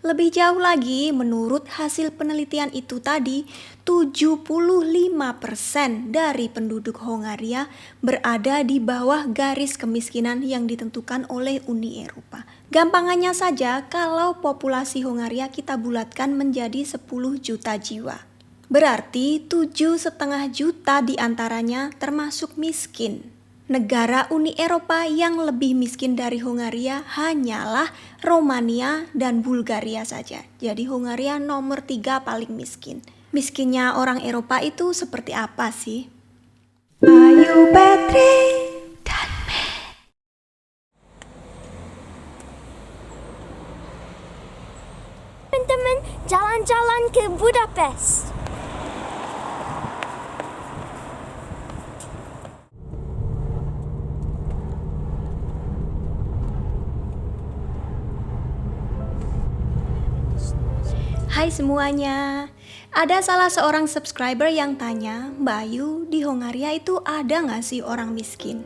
Lebih jauh lagi, menurut hasil penelitian itu tadi, 75% dari penduduk Hongaria berada di bawah garis kemiskinan yang ditentukan oleh Uni Eropa. Gampangannya saja, kalau populasi Hongaria kita bulatkan menjadi 10 juta jiwa. Berarti 7,5 juta diantaranya termasuk miskin. Negara Uni Eropa yang lebih miskin dari Hongaria hanyalah Romania dan Bulgaria saja. Jadi Hongaria nomor 3 paling miskin. Miskinnya orang Eropa itu seperti apa sih? Ayu Petri dan Teman-teman, jalan-jalan ke Budapest. Hai semuanya, ada salah seorang subscriber yang tanya, Mbak Ayu, di Hongaria itu ada nggak sih orang miskin?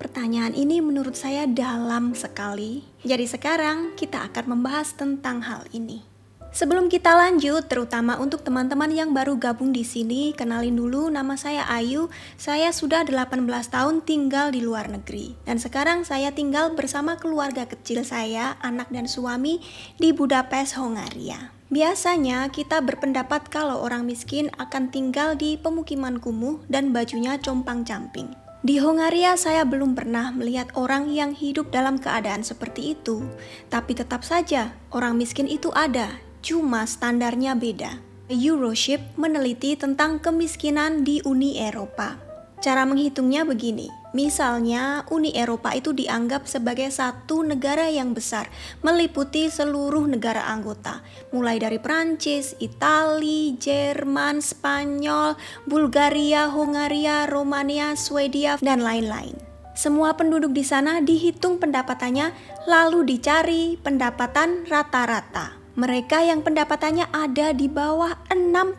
Pertanyaan ini menurut saya dalam sekali, jadi sekarang kita akan membahas tentang hal ini. Sebelum kita lanjut, terutama untuk teman-teman yang baru gabung di sini, kenalin dulu, nama saya Ayu. Saya sudah 18 tahun tinggal di luar negeri. Dan sekarang saya tinggal bersama keluarga kecil saya, anak dan suami di Budapest, Hongaria. Biasanya kita berpendapat kalau orang miskin akan tinggal di pemukiman kumuh dan bajunya compang-camping. Di Hongaria saya belum pernah melihat orang yang hidup dalam keadaan seperti itu. Tapi tetap saja orang miskin itu ada, cuma standarnya beda. Euroship meneliti tentang kemiskinan di Uni Eropa. Cara menghitungnya begini, misalnya Uni Eropa itu dianggap sebagai satu negara yang besar, meliputi seluruh negara anggota, mulai dari Prancis, Italia, Jerman, Spanyol, Bulgaria, Hongaria, Romania, Swedia, dan lain-lain. Semua penduduk di sana dihitung pendapatannya, lalu dicari pendapatan rata-rata. Mereka yang pendapatannya ada di bawah 60%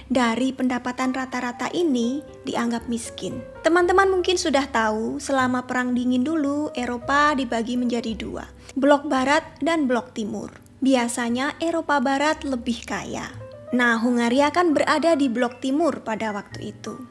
dari pendapatan rata-rata ini dianggap miskin. Teman-teman mungkin sudah tahu, selama Perang Dingin dulu, Eropa dibagi menjadi dua, blok barat dan blok timur. Biasanya Eropa barat lebih kaya. Nah, Hongaria kan berada di blok timur pada waktu itu.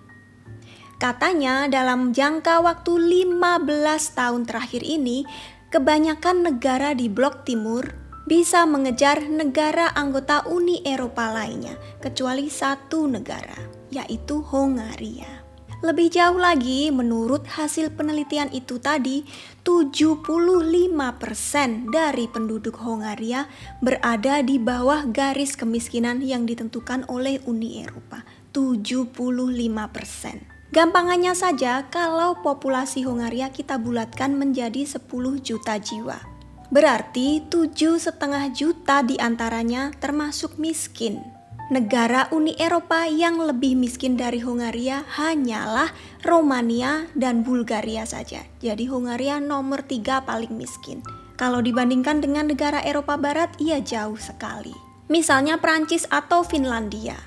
Katanya dalam jangka waktu 15 tahun terakhir ini, kebanyakan negara di blok timur bisa mengejar negara anggota Uni Eropa lainnya, kecuali satu negara, yaitu Hongaria. Lebih jauh lagi, menurut hasil penelitian itu tadi, 75% dari penduduk Hongaria berada di bawah garis kemiskinan yang ditentukan oleh Uni Eropa. 75%. Gampangannya saja, kalau populasi Hongaria kita bulatkan menjadi 10 juta jiwa. Berarti 7,5 juta diantaranya termasuk miskin. Negara Uni Eropa yang lebih miskin dari Hongaria hanyalah Romania dan Bulgaria saja. Jadi Hongaria nomor 3 paling miskin. Kalau dibandingkan dengan negara Eropa Barat, ia jauh sekali. Misalnya Prancis atau Finlandia.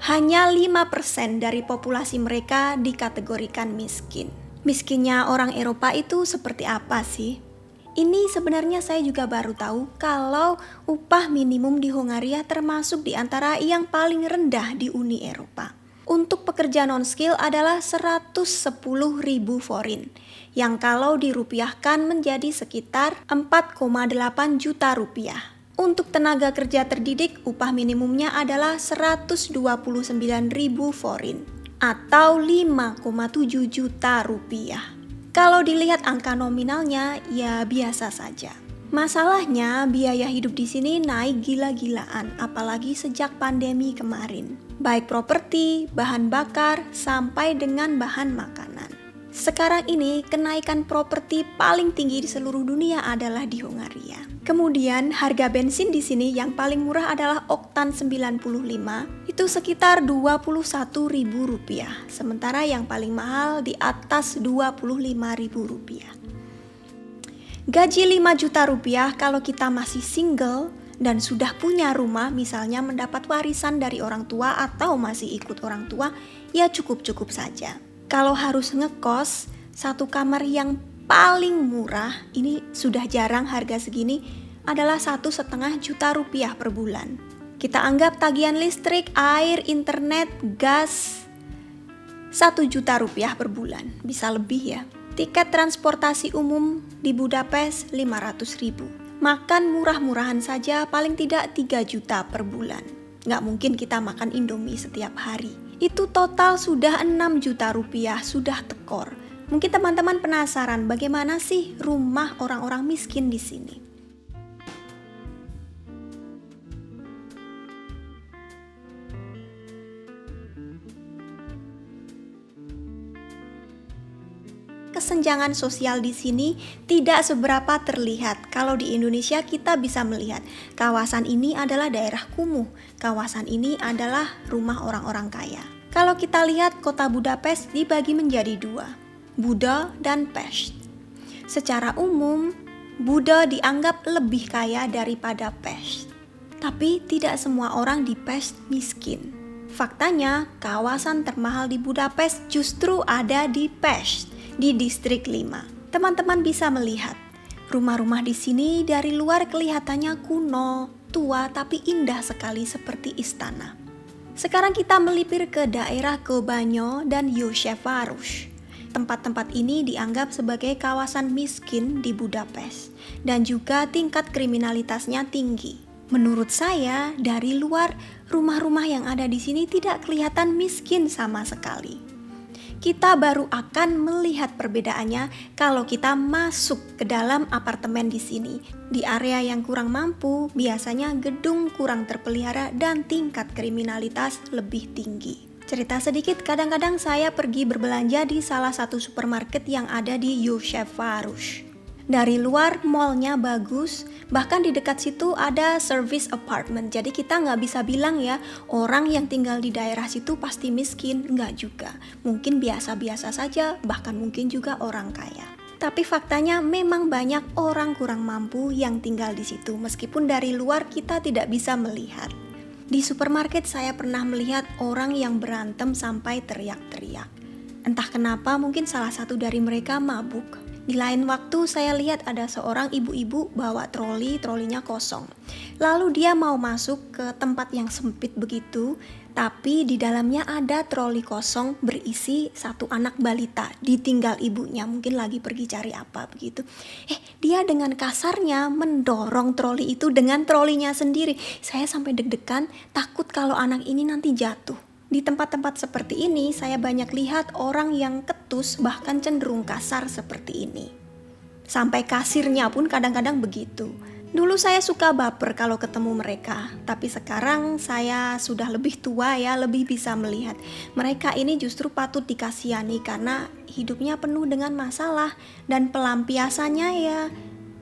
Hanya 5% dari populasi mereka dikategorikan miskin. Miskinnya orang Eropa itu seperti apa sih? Ini sebenarnya saya juga baru tahu kalau upah minimum di Hongaria termasuk di antara yang paling rendah di Uni Eropa. Untuk pekerja non-skill adalah 110.000 forin, yang kalau dirupiahkan menjadi sekitar 4,8 juta rupiah. Untuk tenaga kerja terdidik, upah minimumnya adalah 129.000 forin, atau 5,7 juta rupiah. Kalau dilihat angka nominalnya, ya biasa saja. Masalahnya, biaya hidup di sini naik gila-gilaan, apalagi sejak pandemi kemarin. Baik properti, bahan bakar, sampai dengan bahan makanan. Sekarang ini, kenaikan properti paling tinggi di seluruh dunia adalah di Hongaria. Kemudian, harga bensin di sini yang paling murah adalah oktan 95, itu sekitar Rp21.000, sementara yang paling mahal di atas Rp25.000. Gaji 5 juta rupiah kalau kita masih single dan sudah punya rumah, misalnya mendapat warisan dari orang tua atau masih ikut orang tua, ya cukup-cukup saja. Kalau harus ngekos, satu kamar yang paling murah, ini sudah jarang harga segini, adalah 1,5 juta rupiah per bulan. Kita anggap tagihan listrik, air, internet, gas 1 juta rupiah per bulan, bisa lebih ya. Tiket transportasi umum di Budapest 500.000. Makan murah-murahan saja paling tidak 3 juta per bulan. Nggak mungkin kita makan Indomie setiap hari. Itu total sudah 6 juta rupiah, sudah tekor. Mungkin teman-teman penasaran bagaimana sih rumah orang-orang miskin di sini. Kesenjangan sosial di sini tidak seberapa terlihat. Kalau di Indonesia kita bisa melihat kawasan ini adalah daerah kumuh, kawasan ini adalah rumah orang-orang kaya. Kalau kita lihat kota Budapest dibagi menjadi dua, Buda dan Pest. Secara umum, Buda dianggap lebih kaya daripada Pest. Tapi tidak semua orang di Pest miskin. Faktanya, kawasan termahal di Budapest justru ada di Pest, di distrik 5. Teman-teman bisa melihat rumah-rumah di sini dari luar kelihatannya kuno, tua tapi indah sekali seperti istana. Sekarang kita melipir ke daerah Kőbánya dan Józsefváros. Tempat-tempat ini dianggap sebagai kawasan miskin di Budapest dan juga tingkat kriminalitasnya tinggi. Menurut saya, dari luar rumah-rumah yang ada di sini tidak kelihatan miskin sama sekali. Kita baru akan melihat perbedaannya kalau kita masuk ke dalam apartemen di sini. Di area yang kurang mampu, biasanya gedung kurang terpelihara dan tingkat kriminalitas lebih tinggi. Cerita sedikit, kadang-kadang saya pergi berbelanja di salah satu supermarket yang ada di Józsefváros. Dari luar mallnya bagus, bahkan di dekat situ ada service apartment. Jadi kita nggak bisa bilang ya orang yang tinggal di daerah situ pasti miskin, nggak juga. Mungkin biasa-biasa saja, bahkan mungkin juga orang kaya. Tapi faktanya memang banyak orang kurang mampu yang tinggal di situ, meskipun dari luar kita tidak bisa melihat. Di supermarket saya pernah melihat orang yang berantem sampai teriak-teriak. Entah kenapa mungkin salah satu dari mereka mabuk. Di lain waktu saya lihat ada seorang ibu-ibu bawa trolinya kosong. Lalu dia mau masuk ke tempat yang sempit begitu, tapi di dalamnya ada troli kosong berisi satu anak balita, ditinggal ibunya, mungkin lagi pergi cari apa begitu. Dia dengan kasarnya mendorong troli itu dengan trolinya sendiri. Saya sampai deg-degan, takut kalau anak ini nanti jatuh. Di tempat-tempat seperti ini, saya banyak lihat orang yang ketus bahkan cenderung kasar seperti ini. Sampai kasirnya pun kadang-kadang begitu. Dulu saya suka baper kalau ketemu mereka, tapi sekarang saya sudah lebih tua ya, lebih bisa melihat. Mereka ini justru patut dikasihani karena hidupnya penuh dengan masalah dan pelampiasannya ya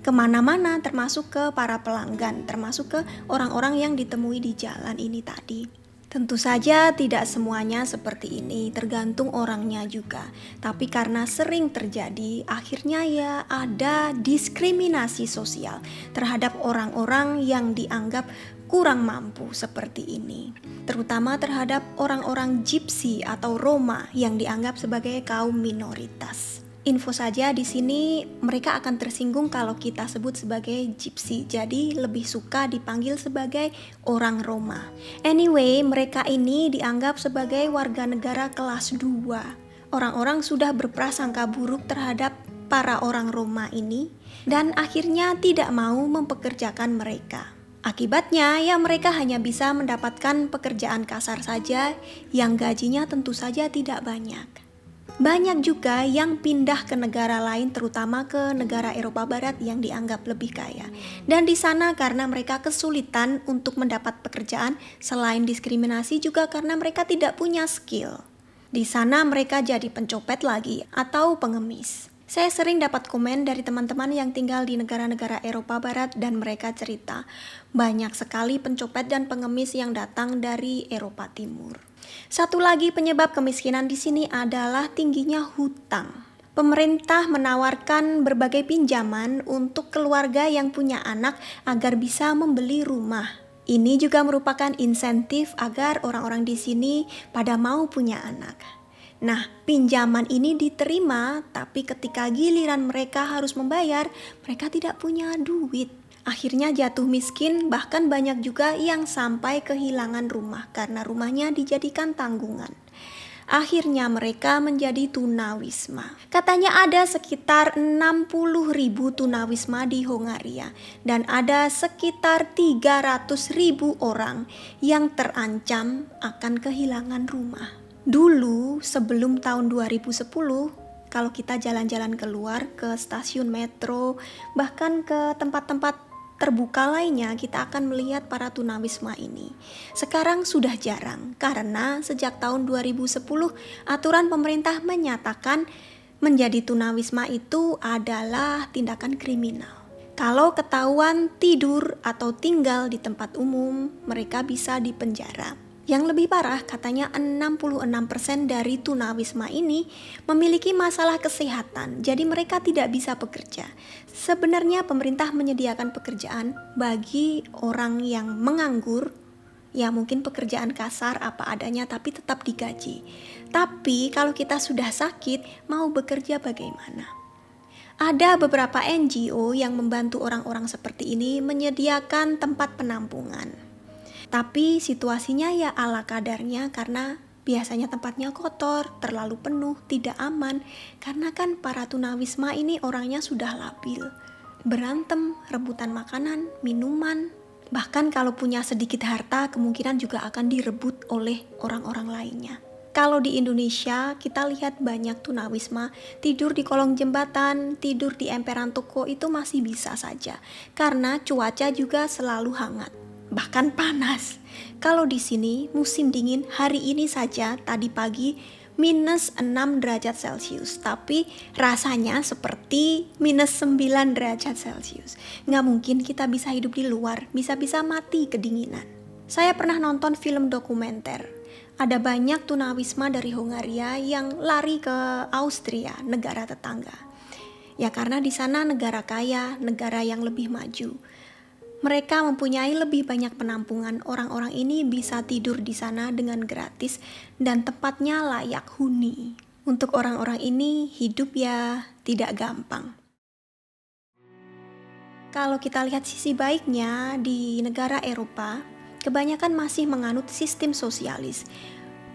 kemana-mana, termasuk ke para pelanggan, termasuk ke orang-orang yang ditemui di jalan ini tadi. Tentu saja tidak semuanya seperti ini, tergantung orangnya juga. Tapi karena sering terjadi, akhirnya ya ada diskriminasi sosial terhadap orang-orang yang dianggap kurang mampu seperti ini. Terutama terhadap orang-orang Gypsy atau Roma yang dianggap sebagai kaum minoritas. Info saja di sini mereka akan tersinggung kalau kita sebut sebagai Gypsy, jadi lebih suka dipanggil sebagai orang Roma. Anyway, mereka ini dianggap sebagai warga negara kelas 2. Orang-orang sudah berprasangka buruk terhadap para orang Roma ini dan akhirnya tidak mau mempekerjakan mereka. Akibatnya ya mereka hanya bisa mendapatkan pekerjaan kasar saja yang gajinya tentu saja tidak banyak. Banyak juga yang pindah ke negara lain, terutama ke negara Eropa Barat yang dianggap lebih kaya. Dan di sana karena mereka kesulitan untuk mendapat pekerjaan, selain diskriminasi juga karena mereka tidak punya skill. Di sana mereka jadi pencopet lagi atau pengemis. Saya sering dapat komen dari teman-teman yang tinggal di negara-negara Eropa Barat dan mereka cerita banyak sekali pencopet dan pengemis yang datang dari Eropa Timur. Satu lagi penyebab kemiskinan di sini adalah tingginya hutang. Pemerintah menawarkan berbagai pinjaman untuk keluarga yang punya anak agar bisa membeli rumah. Ini juga merupakan insentif agar orang-orang di sini pada mau punya anak. Nah, pinjaman ini diterima, tapi ketika giliran mereka harus membayar, mereka tidak punya duit. Akhirnya jatuh miskin, bahkan banyak juga yang sampai kehilangan rumah karena rumahnya dijadikan tanggungan. Akhirnya mereka menjadi tunawisma. Katanya ada sekitar 60.000 tunawisma di Hongaria dan ada sekitar 300.000 orang yang terancam akan kehilangan rumah. Dulu sebelum tahun 2010, kalau kita jalan-jalan keluar ke stasiun metro, bahkan ke tempat-tempat terbuka lainnya, kita akan melihat para tunawisma ini. Sekarang sudah jarang karena sejak tahun 2010 aturan pemerintah menyatakan menjadi tunawisma itu adalah tindakan kriminal. Kalau ketahuan tidur atau tinggal di tempat umum, mereka bisa dipenjara. Yang lebih parah, katanya 66% dari tunawisma ini memiliki masalah kesehatan, jadi mereka tidak bisa bekerja. Sebenarnya pemerintah menyediakan pekerjaan bagi orang yang menganggur, ya mungkin pekerjaan kasar apa adanya tapi tetap digaji. Tapi kalau kita sudah sakit, mau bekerja bagaimana? Ada beberapa NGO yang membantu orang-orang seperti ini menyediakan tempat penampungan. Tapi situasinya ya ala kadarnya karena biasanya tempatnya kotor, terlalu penuh, tidak aman. Karena kan para tunawisma ini orangnya sudah labil. Berantem, rebutan makanan, minuman. Bahkan kalau punya sedikit harta kemungkinan juga akan direbut oleh orang-orang lainnya. Kalau di Indonesia kita lihat banyak tunawisma tidur di kolong jembatan, tidur di emperan toko itu masih bisa saja. Karena cuaca juga selalu hangat. Bahkan panas. Kalau di sini musim dingin hari ini saja tadi pagi minus 6 derajat Celcius, tapi rasanya seperti minus 9 derajat Celcius. Nggak mungkin kita bisa hidup di luar, bisa-bisa mati kedinginan. Saya pernah nonton film dokumenter. Ada banyak tunawisma dari Hongaria yang lari ke Austria, negara tetangga. Ya karena di sana negara kaya, negara yang lebih maju. Mereka mempunyai lebih banyak penampungan. Orang-orang ini bisa tidur di sana dengan gratis dan tempatnya layak huni. Untuk orang-orang ini hidup ya tidak gampang. Kalau kita lihat sisi baiknya, di negara Eropa, kebanyakan masih menganut sistem sosialis.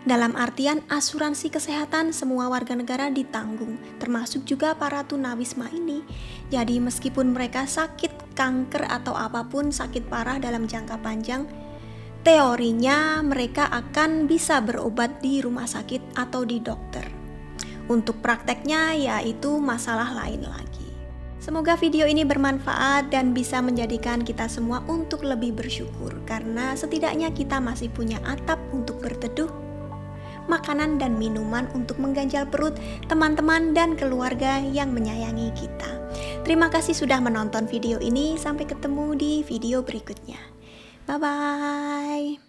Dalam artian asuransi kesehatan semua warga negara ditanggung, termasuk juga para tunawisma ini. Jadi meskipun mereka sakit kanker atau apapun sakit parah dalam jangka panjang, teorinya mereka akan bisa berobat di rumah sakit atau di dokter. Untuk prakteknya yaitu masalah lain lagi. Semoga video ini bermanfaat dan bisa menjadikan kita semua untuk lebih bersyukur karena setidaknya kita masih punya atap untuk berteduh, makanan dan minuman untuk mengganjal perut teman-teman dan keluarga yang menyayangi kita. Terima kasih sudah menonton video ini. Sampai ketemu di video berikutnya. Bye-bye.